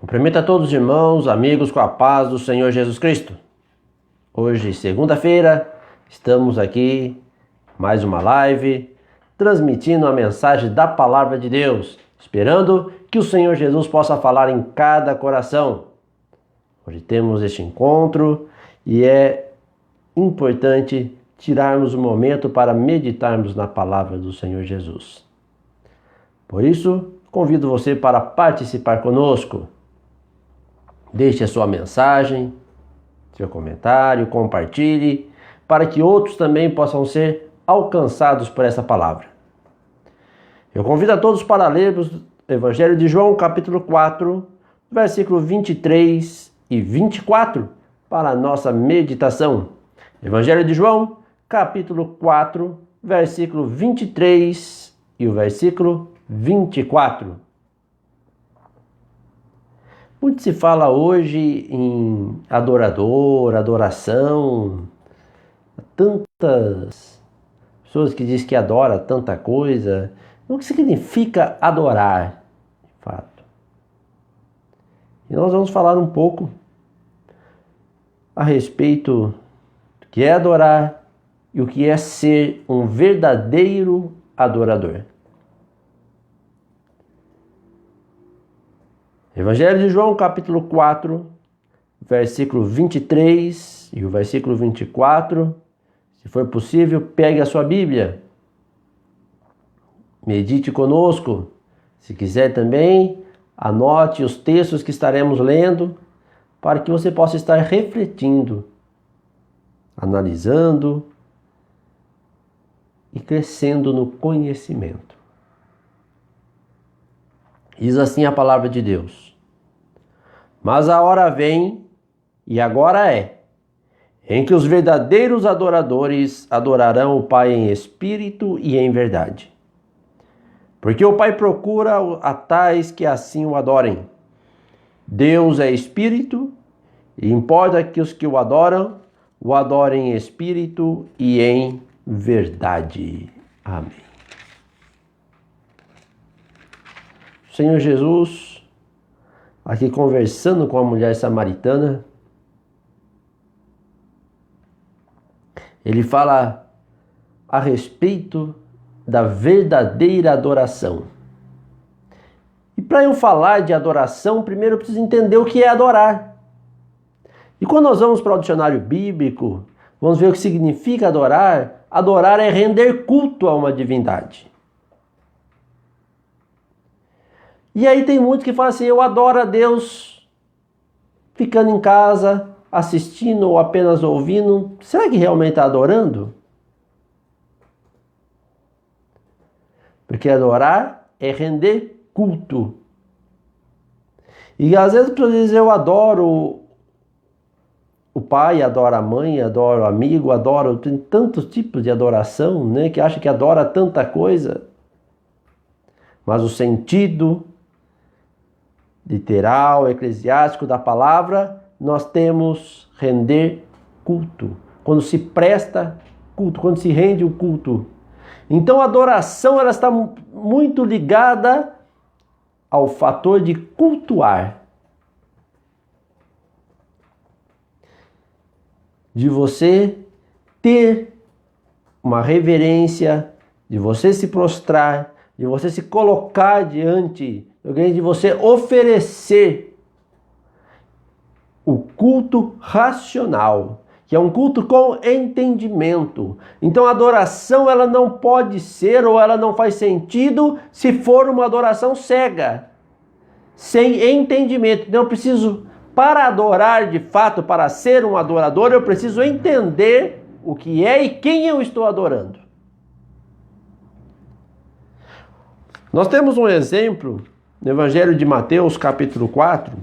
Cumprimento a todos os irmãos, amigos, com a paz do Senhor Jesus Cristo. Hoje, segunda-feira, estamos aqui, mais uma live, transmitindo a mensagem da Palavra de Deus, esperando que o Senhor Jesus possa falar em cada coração. Hoje temos este encontro e é importante tirarmos um momento para meditarmos na Palavra do Senhor Jesus. Por isso, convido você para participar conosco. Deixe a sua mensagem, seu comentário, compartilhe, para que outros também possam ser alcançados por essa palavra. Eu convido a todos para lermos o Evangelho de João, capítulo 4, versículo 23 e 24, para a nossa meditação. Evangelho de João, capítulo 4, versículo 23 e o versículo 24. Muito se fala hoje em adoração, tantas pessoas que dizem que adora tanta coisa. O que significa adorar, de fato? E nós vamos falar um pouco a respeito do que é adorar e o que é ser um verdadeiro adorador. Evangelho de João, capítulo 4, versículo 23 e o versículo 24. Se for possível, pegue a sua Bíblia. Medite conosco. Se quiser também, anote os textos que estaremos lendo, para que você possa estar refletindo, analisando e crescendo no conhecimento. Diz assim a palavra de Deus: mas a hora vem, e agora é, em que os verdadeiros adoradores adorarão o Pai em espírito e em verdade. Porque o Pai procura a tais que assim o adorem. Deus é espírito, e importa que os que o adorem em espírito e em verdade. Amém. Senhor Jesus, aqui conversando com a mulher samaritana, ele fala a respeito da verdadeira adoração. E para eu falar de adoração, primeiro eu preciso entender o que é adorar. E quando nós vamos para o dicionário bíblico, vamos ver o que significa adorar. Adorar é render culto a uma divindade. E aí tem muitos que falam assim: eu adoro a Deus ficando em casa, assistindo ou apenas ouvindo. Será que realmente está adorando? Porque adorar é render culto. E às vezes as pessoas dizem: eu adoro o pai, adoro a mãe, adoro o amigo, adoro... Tem tantos tipos de adoração, né? Que acha que adora tanta coisa. Mas o sentido literal, eclesiástico da palavra, nós temos render culto. Quando se presta culto, quando se rende o culto. Então a adoração ela está muito ligada ao fator de cultuar. De você ter uma reverência, de você se prostrar, de você se colocar diante de você oferecer o culto racional, que é um culto com entendimento. Então a adoração ela não pode ser ou ela não faz sentido se for uma adoração cega, sem entendimento. Então eu preciso, para adorar de fato, para ser um adorador, eu preciso entender o que é e quem eu estou adorando. Nós temos um exemplo no Evangelho de Mateus, capítulo 4,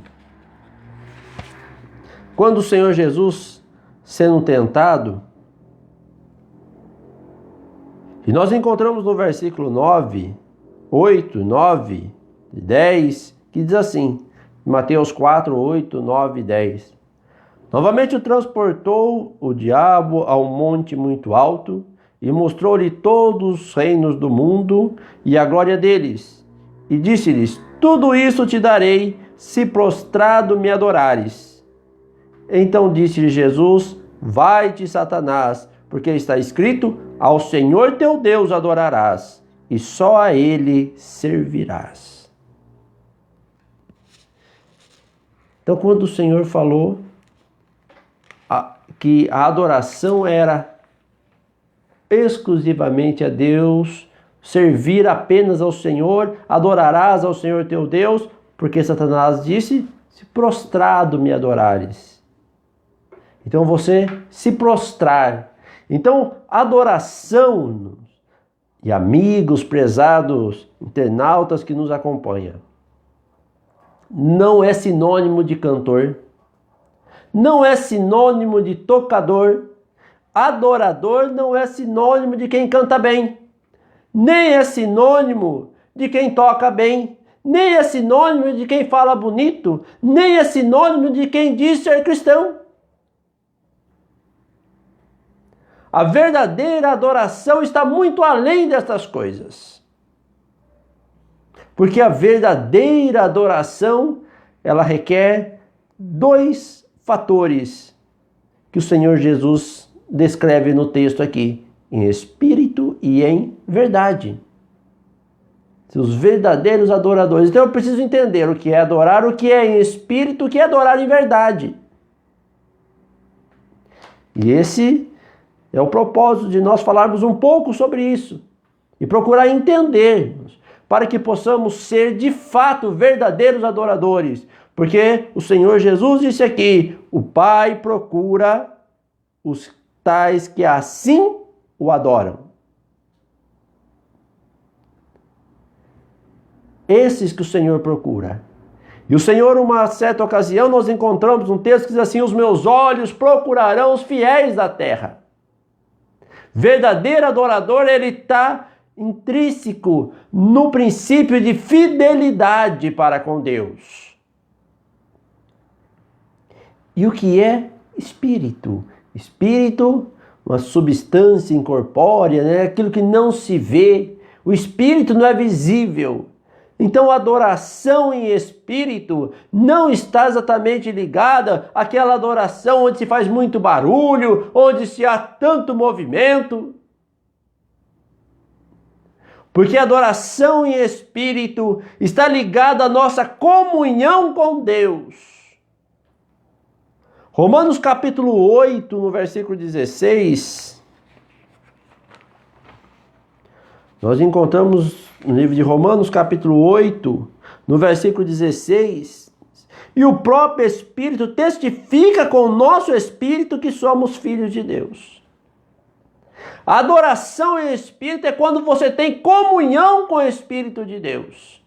quando o Senhor Jesus, sendo tentado, e nós encontramos no versículo 9, 8, 9, 10, que diz assim, Mateus 4, 8, 9 e 10. Novamente o transportou o diabo a um monte muito alto e mostrou-lhe todos os reinos do mundo e a glória deles. E disse-lhes: tudo isso te darei se prostrado me adorares. Então disse-lhe Jesus: vai-te, Satanás, porque está escrito: ao Senhor teu Deus adorarás, e só a Ele servirás. Então, quando o Senhor falou que a adoração era exclusivamente a Deus, servir apenas ao Senhor, adorarás ao Senhor teu Deus, porque Satanás disse: se prostrado me adorares. Então você se prostrar. Então, adoração, e amigos prezados internautas que nos acompanham, não é sinônimo de cantor, não é sinônimo de tocador, adorador não é sinônimo de quem canta bem, nem é sinônimo de quem toca bem, nem é sinônimo de quem fala bonito, nem é sinônimo de quem diz ser cristão. A verdadeira adoração está muito além destas coisas. Porque a verdadeira adoração, ela requer dois fatores que o Senhor Jesus descreve no texto aqui: em espírito e em verdade. Os verdadeiros adoradores. Então eu preciso entender o que é adorar, o que é em espírito, o que é adorar em verdade. E esse é o propósito de nós falarmos um pouco sobre isso e procurar entendermos, para que possamos ser de fato verdadeiros adoradores. Porque o Senhor Jesus disse aqui: o Pai procura os tais que assim o adoram. Esses que o Senhor procura. E o Senhor, uma certa ocasião, nós encontramos um texto que diz assim: os meus olhos procurarão os fiéis da terra. Verdadeiro adorador, ele está intrínseco no princípio de fidelidade para com Deus. E o que é espírito? Espírito, uma substância incorpórea, né? Aquilo que não se vê. O espírito não é visível. Então a adoração em espírito não está exatamente ligada àquela adoração onde se faz muito barulho, onde se há tanto movimento. Porque a adoração em espírito está ligada à nossa comunhão com Deus. Romanos capítulo 8, no versículo 16, nós encontramos no livro de Romanos capítulo 8, no versículo 16, e o próprio Espírito testifica com o nosso espírito que somos filhos de Deus. A adoração em espírito é quando você tem comunhão com o Espírito de Deus.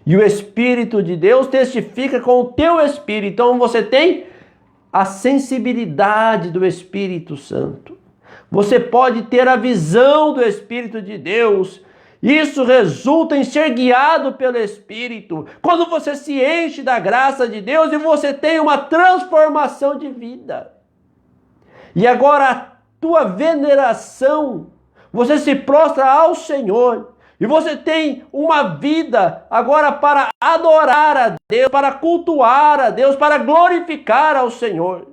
E o Espírito de Deus testifica com o teu espírito. Então você tem a sensibilidade do Espírito Santo. Você pode ter a visão do Espírito de Deus. Isso resulta em ser guiado pelo Espírito. Quando você se enche da graça de Deus e você tem uma transformação de vida. E agora a tua veneração, você se prostra ao Senhor. E você tem uma vida agora para adorar a Deus, para cultuar a Deus, para glorificar ao Senhor.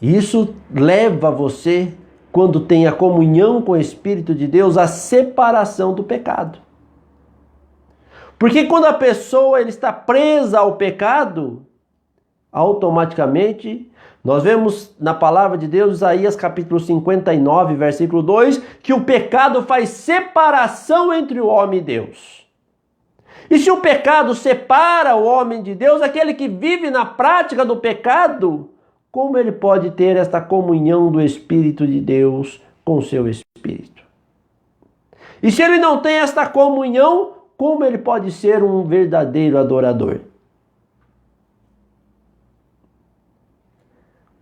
Isso leva você, quando tem a comunhão com o Espírito de Deus, à separação do pecado. Porque quando a pessoa está presa ao pecado, automaticamente, nós vemos na palavra de Deus, Isaías capítulo 59, versículo 2, que o pecado faz separação entre o homem e Deus. E se o pecado separa o homem de Deus, aquele que vive na prática do pecado, como ele pode ter esta comunhão do Espírito de Deus com o seu Espírito? E se ele não tem esta comunhão, como ele pode ser um verdadeiro adorador?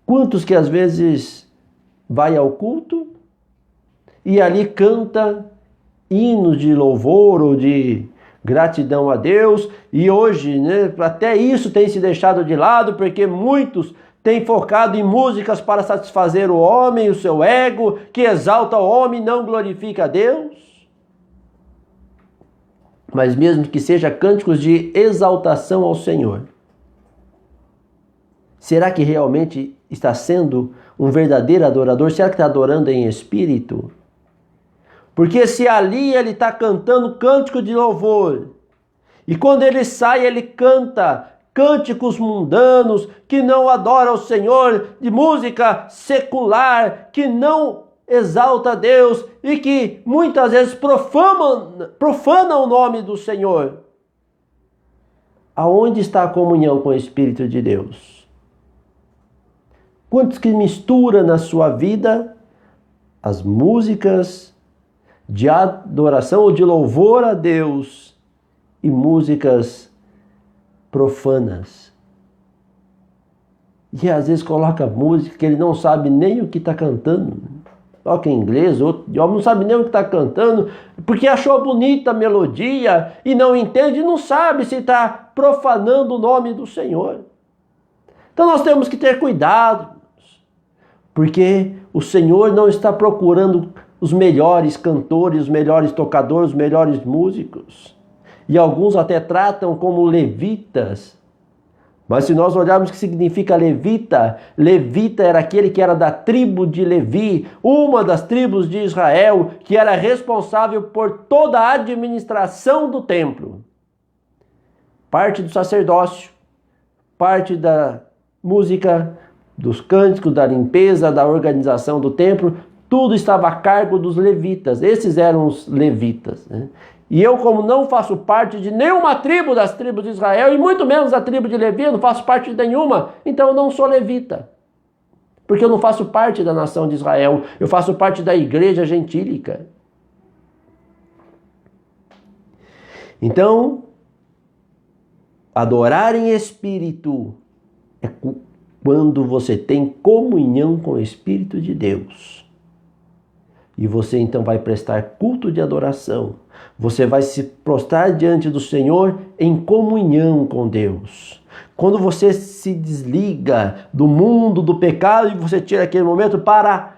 Quantos que às vezes vai ao culto e ali canta hinos de louvor ou de gratidão a Deus, e hoje, né, até isso tem se deixado de lado, porque muitos têm focado em músicas para satisfazer o homem, o seu ego, que exalta o homem e não glorifica a Deus. mas mesmo que seja cânticos de exaltação ao Senhor. Será que realmente está sendo um verdadeiro adorador? Será que está adorando em espírito? Porque se ali ele está cantando cântico de louvor, e quando ele sai ele canta cânticos mundanos, que não adoram o Senhor, de música secular, que não exalta a Deus e que muitas vezes profana o nome do Senhor. Aonde está a comunhão com o Espírito de Deus? Quantos que mistura na sua vida as músicas de adoração ou de louvor a Deus e músicas profanas? E às vezes coloca música que ele não sabe nem o que está cantando. Toca em inglês, outro idioma, não sabe nem o que está cantando, porque achou bonita a melodia e não entende, não sabe se está profanando o nome do Senhor. Então nós temos que ter cuidado, porque o Senhor não está procurando os melhores cantores, os melhores tocadores, os melhores músicos. E alguns até tratam como levitas. Mas se nós olharmos o que significa levita, levita era aquele que era da tribo de Levi, uma das tribos de Israel, que era responsável por toda a administração do templo. Parte do sacerdócio, parte da música, dos cânticos, da limpeza, da organização do templo, tudo estava a cargo dos levitas. Esses eram os levitas, né? E eu, como não faço parte de nenhuma tribo das tribos de Israel, e muito menos da tribo de Levi, eu não faço parte de nenhuma, então eu não sou levita. Porque eu não faço parte da nação de Israel, eu faço parte da igreja gentílica. Então, adorar em espírito é quando você tem comunhão com o Espírito de Deus. E você então vai prestar culto de adoração. Você vai se prostrar diante do Senhor em comunhão com Deus. Quando você se desliga do mundo, do pecado, e você tira aquele momento para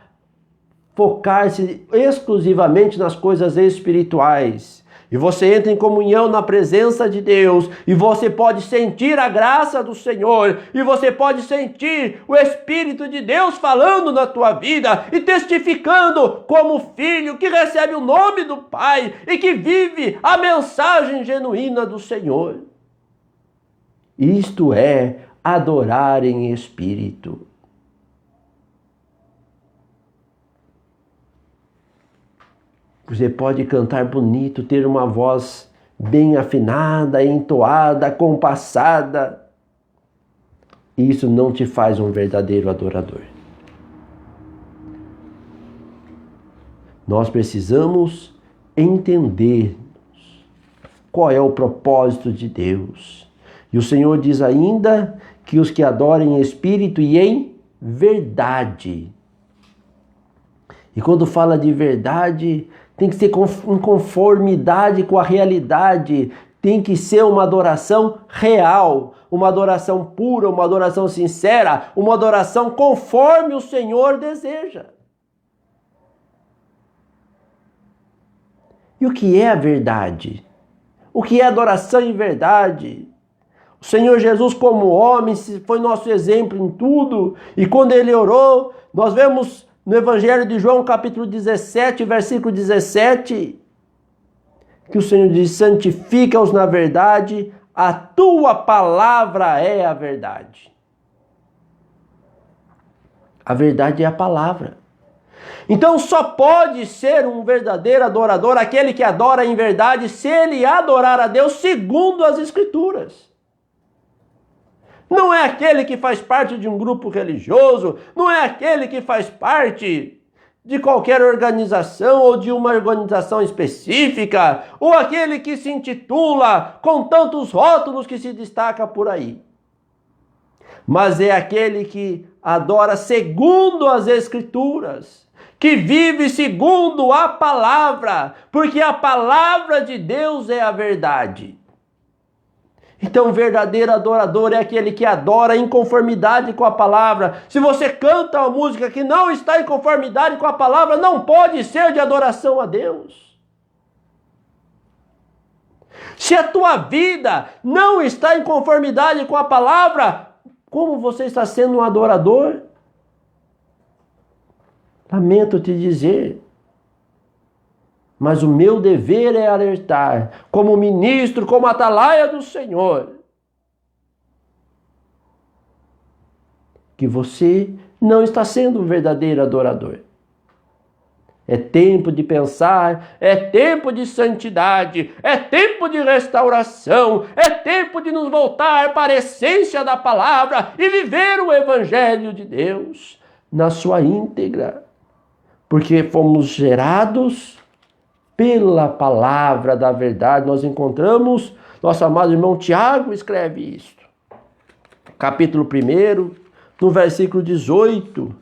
focar-se exclusivamente nas coisas espirituais. E você entra em comunhão na presença de Deus, e você pode sentir a graça do Senhor, e você pode sentir o Espírito de Deus falando na tua vida, e testificando como filho que recebe o nome do Pai, e que vive a mensagem genuína do Senhor. Isto é adorar em espírito. Você pode cantar bonito, ter uma voz bem afinada, entoada, compassada. Isso não te faz um verdadeiro adorador. Nós precisamos entender qual é o propósito de Deus. E o Senhor diz ainda que os que adoram em espírito e em verdade. E quando fala de verdade, tem que ser em conformidade com a realidade. Tem que ser uma adoração real, uma adoração pura, uma adoração sincera, uma adoração conforme o Senhor deseja. E o que é a verdade? O que é adoração em verdade? O Senhor Jesus, como homem, foi nosso exemplo em tudo. E quando ele orou, nós vemos no Evangelho de João, capítulo 17, versículo 17, que o Senhor diz: santifica-os na verdade, a tua palavra é a verdade. A verdade é a palavra. Então só pode ser um verdadeiro adorador aquele que adora em verdade, se ele adorar a Deus segundo as Escrituras. Não é aquele que faz parte de um grupo religioso, não é aquele que faz parte de qualquer organização ou de uma organização específica, ou aquele que se intitula com tantos rótulos que se destaca por aí. Mas é aquele que adora segundo as Escrituras, que vive segundo a palavra, porque a palavra de Deus é a verdade. Então o verdadeiro adorador é aquele que adora em conformidade com a palavra. Se você canta uma música que não está em conformidade com a palavra, não pode ser de adoração a Deus. Se a tua vida não está em conformidade com a palavra, como você está sendo um adorador? Lamento te dizer, mas o meu dever é alertar, como ministro, como atalaia do Senhor, que você não está sendo um verdadeiro adorador. É tempo de pensar, é tempo de santidade, é tempo de restauração, é tempo de nos voltar para a essência da palavra e viver o Evangelho de Deus na sua íntegra. Porque fomos gerados pela palavra da verdade. Nós encontramos, nosso amado irmão Tiago escreve isto. Capítulo 1, no versículo 18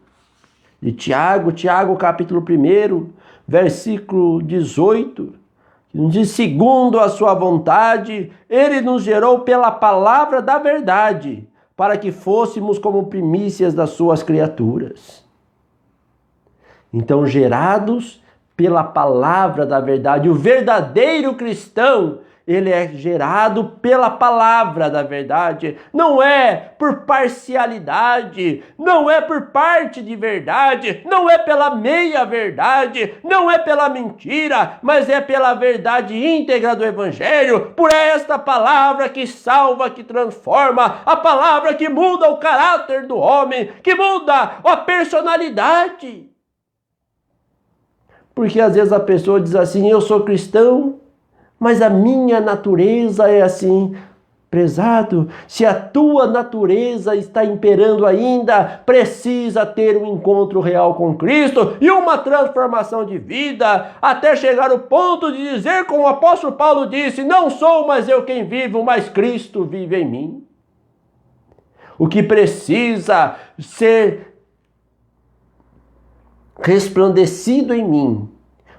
de Tiago, capítulo 1, versículo 18, diz: segundo a sua vontade, ele nos gerou pela palavra da verdade, para que fôssemos como primícias das suas criaturas. Então, gerados pela palavra da verdade, o verdadeiro cristão, ele é gerado pela palavra da verdade. Não é por parcialidade, não é por parte de verdade, não é pela meia verdade, não é pela mentira, mas é pela verdade íntegra do Evangelho, por esta palavra que salva, que transforma, a palavra que muda o caráter do homem, que muda a personalidade. Porque às vezes a pessoa diz assim: eu sou cristão, mas a minha natureza é assim. Prezado, se a tua natureza está imperando ainda, precisa ter um encontro real com Cristo e uma transformação de vida, até chegar ao ponto de dizer, como o apóstolo Paulo disse: não sou mais eu quem vivo, mas Cristo vive em mim. O que precisa ser resplandecido em mim,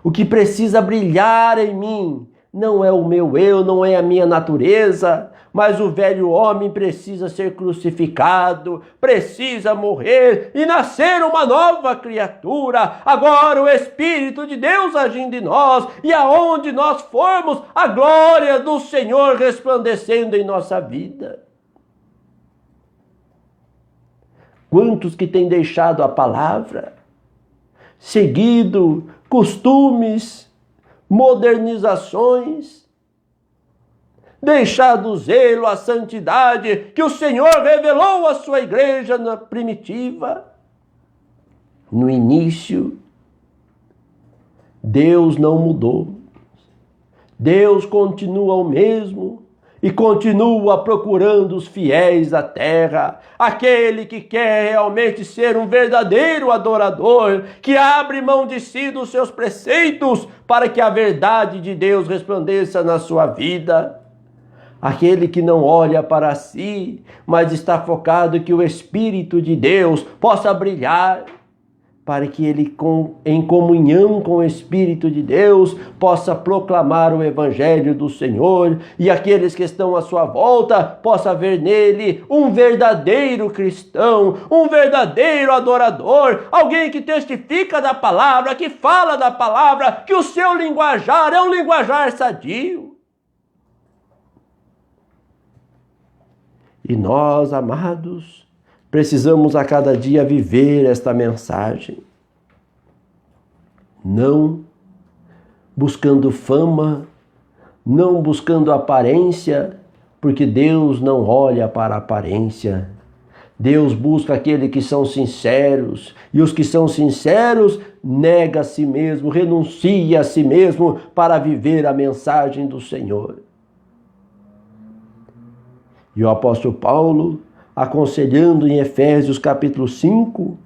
o que precisa brilhar em mim, não é o meu eu, não é a minha natureza, mas o velho homem precisa ser crucificado, precisa morrer e nascer uma nova criatura. Agora o Espírito de Deus agindo em nós, e aonde nós formos, a glória do Senhor resplandecendo em nossa vida. Quantos que têm deixado a palavra, seguido costumes, modernizações, deixado o zelo, a santidade que o Senhor revelou à sua igreja na primitiva. No início, Deus não mudou. Deus continua o mesmo e continua procurando os fiéis da terra, aquele que quer realmente ser um verdadeiro adorador, que abre mão de si, dos seus preceitos, para que a verdade de Deus resplandeça na sua vida. Aquele que não olha para si, mas está focado que o Espírito de Deus possa brilhar, para que ele, em comunhão com o Espírito de Deus, possa proclamar o Evangelho do Senhor, e aqueles que estão à sua volta possam ver nele um verdadeiro cristão, um verdadeiro adorador, alguém que testifica da palavra, que fala da palavra, que o seu linguajar é um linguajar sadio. E nós, amados, precisamos a cada dia viver esta mensagem. Não buscando fama, não buscando aparência, porque Deus não olha para a aparência. Deus busca aqueles que são sinceros, e os que são sinceros nega a si mesmo, renuncia a si mesmo para viver a mensagem do Senhor. E o apóstolo Paulo, aconselhando em Efésios capítulo 5,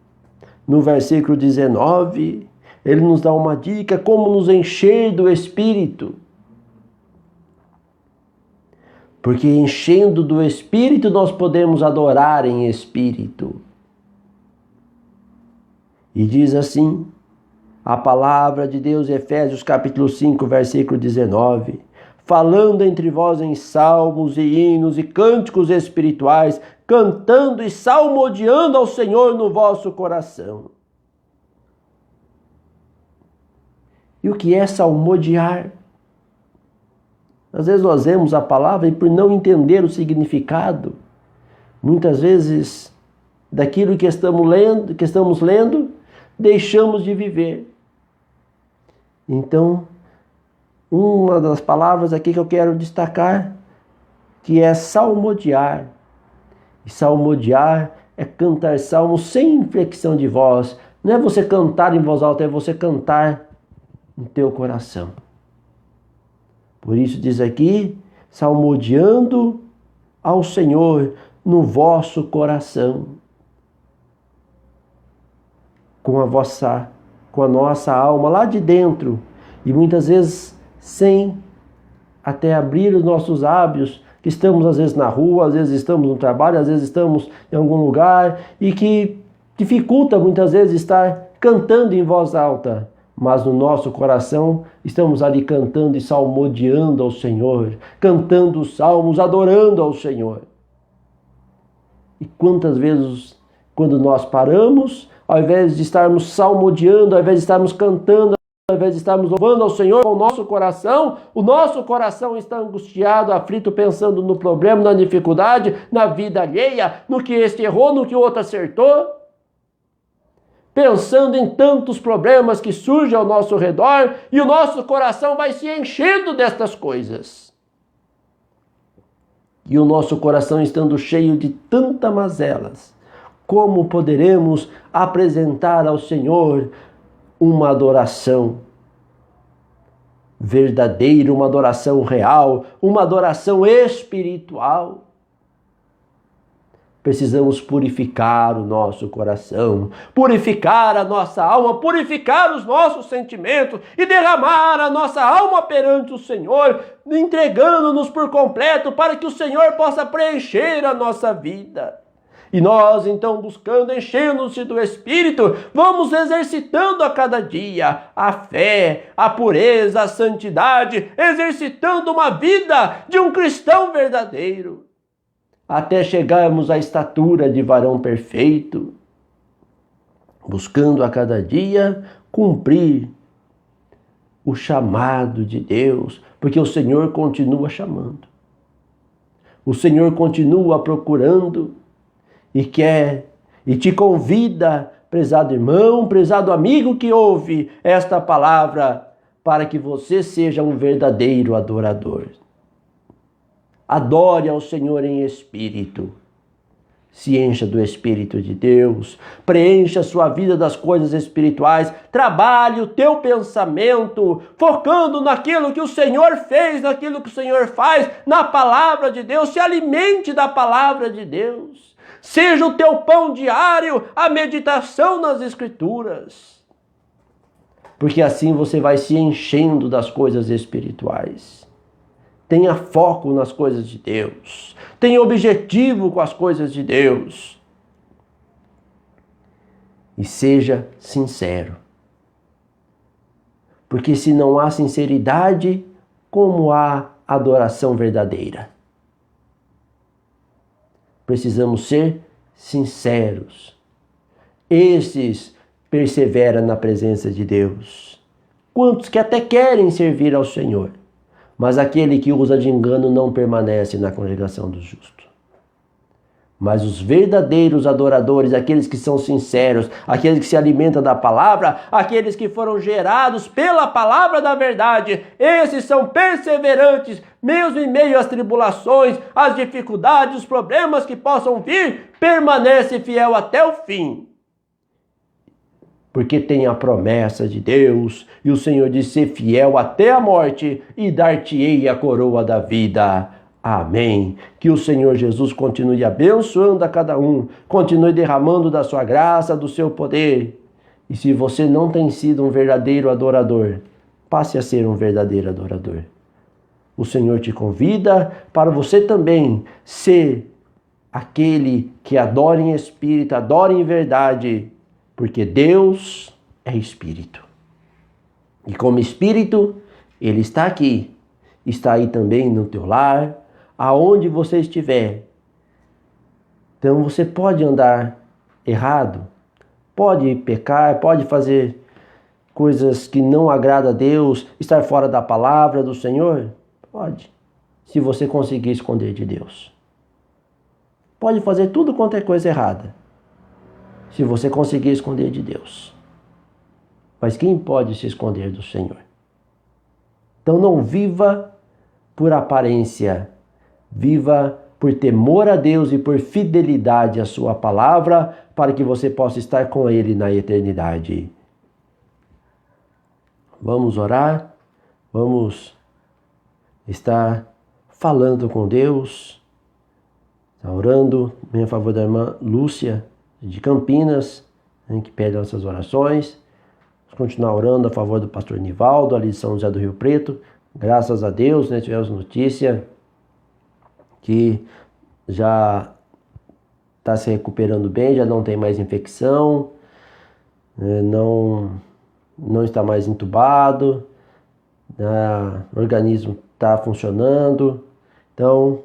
no versículo 19, ele nos dá uma dica como nos encher do Espírito. Porque enchendo do Espírito nós podemos adorar em Espírito. E diz assim, a palavra de Deus, Efésios capítulo 5, versículo 19, falando entre vós em salmos e hinos e cânticos espirituais, cantando e salmodiando ao Senhor no vosso coração. E o que é salmodiar? Às vezes nós lemos a palavra e por não entender o significado, muitas vezes daquilo que estamos lendo, deixamos de viver. Então, uma das palavras aqui que eu quero destacar, que é salmodiar. E salmodiar é cantar salmos sem inflexão de voz. Não é você cantar em voz alta, é você cantar no teu coração. Por isso diz aqui, salmodiando ao Senhor no vosso coração. Com a nossa alma lá de dentro. E muitas vezes sem até abrir os nossos lábios, que estamos às vezes na rua, às vezes estamos no trabalho, às vezes estamos em algum lugar e que dificulta muitas vezes estar cantando em voz alta. Mas no nosso coração estamos ali cantando e salmodiando ao Senhor, cantando os salmos, adorando ao Senhor. E quantas vezes, quando nós paramos, ao invés de estarmos salmodiando, ao invés de estarmos cantando, ao invés de estarmos louvando ao Senhor com o nosso coração está angustiado, aflito, pensando no problema, na dificuldade, na vida alheia, no que este errou, no que o outro acertou. Pensando em tantos problemas que surgem ao nosso redor e o nosso coração vai se enchendo destas coisas. E o nosso coração estando cheio de tantas mazelas, como poderemos apresentar ao Senhor uma adoração verdadeira, uma adoração real, uma adoração espiritual? Precisamos purificar o nosso coração, purificar a nossa alma, purificar os nossos sentimentos e derramar a nossa alma perante o Senhor, entregando-nos por completo para que o Senhor possa preencher a nossa vida. E nós, então, buscando, enchendo-se do Espírito, vamos exercitando a cada dia a fé, a pureza, a santidade, exercitando uma vida de um cristão verdadeiro, até chegarmos à estatura de varão perfeito, buscando a cada dia cumprir o chamado de Deus, porque o Senhor continua chamando. O Senhor continua procurando e quer e te convida, prezado irmão, prezado amigo que ouve esta palavra, para que você seja um verdadeiro adorador. Adore ao Senhor em espírito. Se encha do Espírito de Deus, preencha a sua vida das coisas espirituais, trabalhe o teu pensamento, focando naquilo que o Senhor fez, naquilo que o Senhor faz, na palavra de Deus, se alimente da palavra de Deus. Seja o teu pão diário a meditação nas Escrituras, porque assim você vai se enchendo das coisas espirituais. Tenha foco nas coisas de Deus. Tenha objetivo com as coisas de Deus. E seja sincero. Porque se não há sinceridade, como há adoração verdadeira? Precisamos ser sinceros. Esses perseveram na presença de Deus. Quantos que até querem servir ao Senhor, mas aquele que usa de engano não permanece na congregação dos justos. Mas os verdadeiros adoradores, aqueles que são sinceros, aqueles que se alimentam da palavra, aqueles que foram gerados pela palavra da verdade, esses são perseverantes, mesmo em meio às tribulações, às dificuldades, os problemas que possam vir, permanece fiel até o fim. Porque tem a promessa de Deus, e o Senhor diz: ser fiel até a morte, e dar-te-ei a coroa da vida. Amém. Que o Senhor Jesus continue abençoando a cada um, continue derramando da sua graça, do seu poder. E se você não tem sido um verdadeiro adorador, passe a ser um verdadeiro adorador. O Senhor te convida para você também ser aquele que adora em espírito, adora em verdade, porque Deus é Espírito. E como Espírito, Ele está aqui. Está aí também no teu lar, aonde você estiver. Então você pode andar errado, pode pecar, pode fazer coisas que não agradam a Deus, estar fora da palavra do Senhor? Pode. se você conseguir esconder de Deus. Pode fazer tudo quanto é coisa errada, se você conseguir esconder de Deus. Mas quem pode se esconder do Senhor? Então não viva por aparência, viva por temor a Deus e por fidelidade à sua palavra, para que você possa estar com Ele na eternidade. Vamos orar, vamos estar falando com Deus, está orando em favor da irmã Lúcia de Campinas, que pede nossas orações. Vamos continuar orando a favor do pastor Nivaldo, ali de São José do Rio Preto. Graças a Deus, tivemos notícia que já está se recuperando bem, já não tem mais infecção, não está mais entubado, o organismo está funcionando, então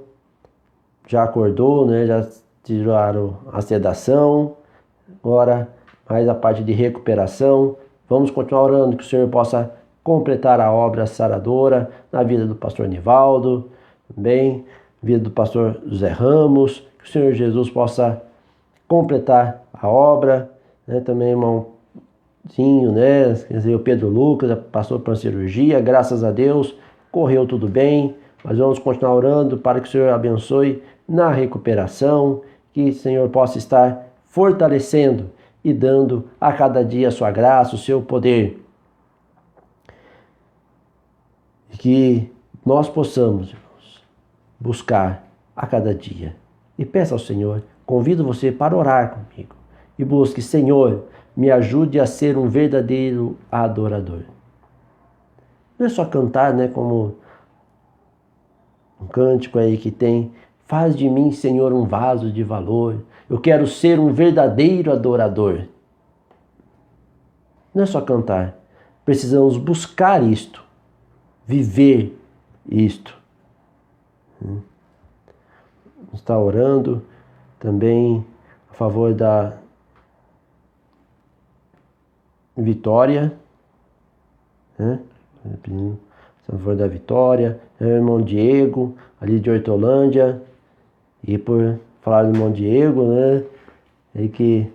já acordou, já tiraram a sedação, agora mais a parte de recuperação. Vamos continuar orando que o Senhor possa completar a obra saradora na vida do pastor Nivaldo, também na vida do pastor José Ramos, que o Senhor Jesus possa completar a obra, também irmãozinho, quer dizer, o Pedro Lucas passou por uma cirurgia, graças a Deus, correu tudo bem, mas vamos continuar orando para que o Senhor abençoe na recuperação, que o Senhor possa estar fortalecendo e dando a cada dia a sua graça, o seu poder. E que nós possamos, irmãos, buscar a cada dia. E peça ao Senhor, convido você para orar comigo. E busque, Senhor, me ajude a ser um verdadeiro adorador. Não é só cantar, como um cântico aí que tem: faz de mim, Senhor, um vaso de valor. Eu quero ser um verdadeiro adorador. Não é só cantar. Precisamos buscar isto. Viver isto. Está orando também a favor da Vitória. A favor da Vitória. Meu irmão Diego, ali de Hortolândia. E por falar do irmão Diego, é que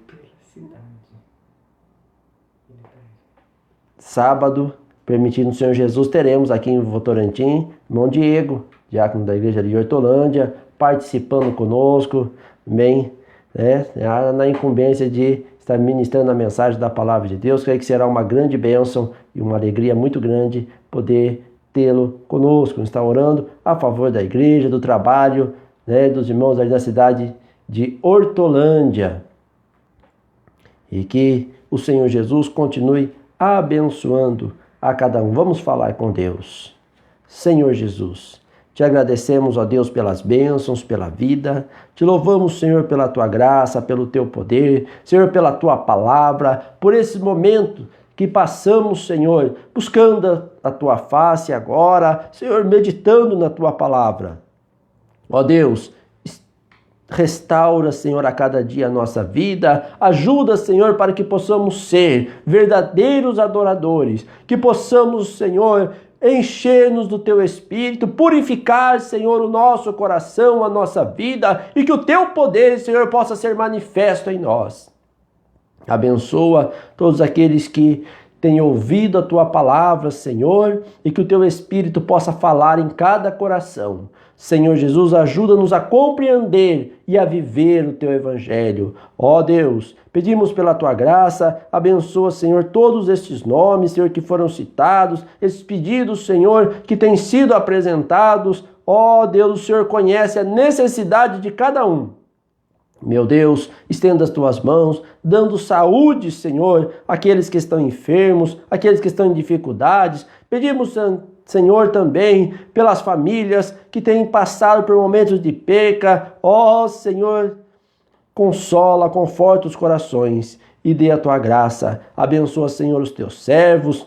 sábado, permitindo o Senhor Jesus, teremos aqui em Votorantim, irmão Diego, diácono da igreja de Hortolândia, participando conosco, bem, na incumbência de estar ministrando a mensagem da palavra de Deus. Creio que será uma grande bênção e uma alegria muito grande poder tê-lo conosco. Está orando a favor da igreja, do trabalho, dos irmãos ali da cidade de Hortolândia. E que o Senhor Jesus continue abençoando a cada um. Vamos falar com Deus. Senhor Jesus, te agradecemos, ó Deus, pelas bênçãos, pela vida. Te louvamos, Senhor, pela tua graça, pelo teu poder, Senhor, pela tua palavra, por esse momento que passamos, Senhor, buscando a tua face agora, Senhor, meditando na tua palavra. Ó Deus, restaura, Senhor, a cada dia a nossa vida. Ajuda, Senhor, para que possamos ser verdadeiros adoradores. Que possamos, Senhor, encher-nos do Teu Espírito, purificar, Senhor, o nosso coração, a nossa vida, e que o Teu poder, Senhor, possa ser manifesto em nós. Abençoa todos aqueles que têm ouvido a Tua palavra, Senhor, e que o Teu Espírito possa falar em cada coração. Senhor Jesus, ajuda-nos a compreender e a viver o Teu Evangelho. Ó Deus, pedimos pela Tua graça, abençoa, Senhor, todos estes nomes, Senhor, que foram citados, esses pedidos, Senhor, que têm sido apresentados. Ó Deus, o Senhor conhece a necessidade de cada um. Meu Deus, estenda as Tuas mãos, dando saúde, Senhor, àqueles que estão enfermos, àqueles que estão em dificuldades. Pedimos, Senhor, também pelas famílias que têm passado por momentos de perca. Ó Senhor, consola, conforta os corações e dê a Tua graça. Abençoa, Senhor, os Teus servos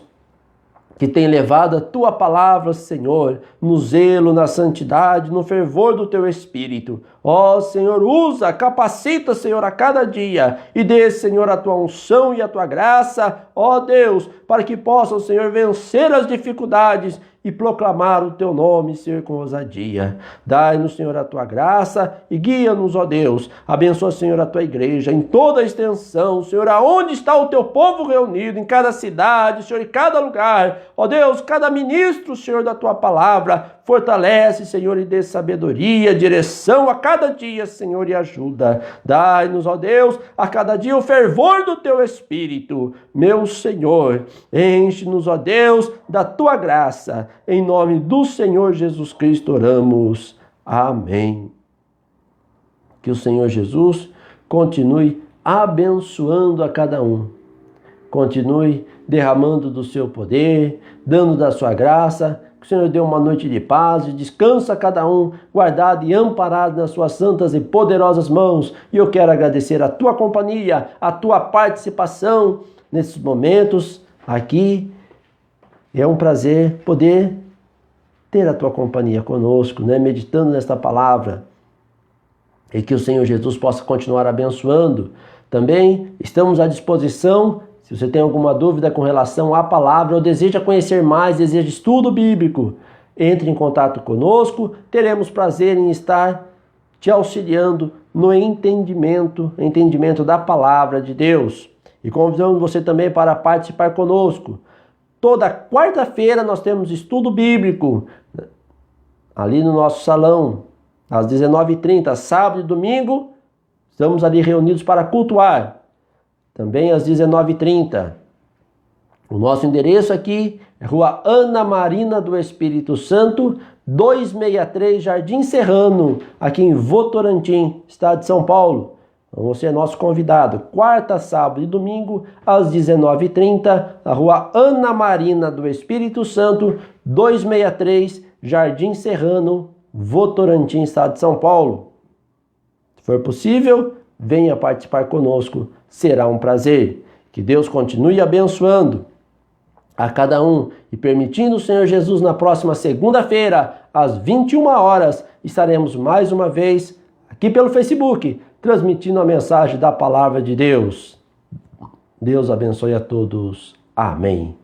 que têm levado a Tua palavra, Senhor, no zelo, na santidade, no fervor do Teu Espírito. Ó Senhor, usa, capacita, Senhor, a cada dia e dê, Senhor, a tua unção e a tua graça, ó Deus, para que possam, Senhor, vencer as dificuldades e proclamar o teu nome, Senhor, com ousadia. Dai-nos, Senhor, a tua graça e guia-nos, ó Deus. Abençoa, Senhor, a tua igreja em toda a extensão, Senhor, aonde está o teu povo reunido, em cada cidade, Senhor, em cada lugar. Ó Deus, cada ministro, Senhor, da tua palavra, fortalece, Senhor, e dê sabedoria, direção a cada dia, Senhor, e ajuda. Dai-nos, ó Deus, a cada dia o fervor do teu Espírito. Meu Senhor, enche-nos, ó Deus, da tua graça. Em nome do Senhor Jesus Cristo oramos. Amém. Que o Senhor Jesus continue abençoando a cada um. Continue derramando do seu poder, dando da sua graça. Que o Senhor dê uma noite de paz e descanso a cada um, guardado e amparado nas suas santas e poderosas mãos. E eu quero agradecer a tua companhia, a tua participação nesses momentos aqui. É um prazer poder ter a tua companhia conosco, né? Meditando nesta palavra. E que o Senhor Jesus possa continuar abençoando. Também estamos à disposição. Se você tem alguma dúvida com relação à palavra ou deseja conhecer mais, deseja estudo bíblico, entre em contato conosco. Teremos prazer em estar te auxiliando no entendimento da palavra de Deus. E convidamos você também para participar conosco. Toda quarta-feira nós temos estudo bíblico ali no nosso salão, às 19h30, sábado e domingo, estamos ali reunidos para cultuar. Também às 19h30. O nosso endereço aqui é Rua Ana Marina do Espírito Santo, 263, Jardim Serrano, aqui em Votorantim, estado de São Paulo. Então você é nosso convidado, quarta, sábado e domingo, às 19h30, na Rua Ana Marina do Espírito Santo, 263, Jardim Serrano, Votorantim, estado de São Paulo. Se for possível, venha participar conosco, será um prazer. Que Deus continue abençoando a cada um e permitindo o Senhor Jesus na próxima segunda-feira, às 21 horas, estaremos mais uma vez aqui pelo Facebook, transmitindo a mensagem da palavra de Deus. Deus abençoe a todos. Amém.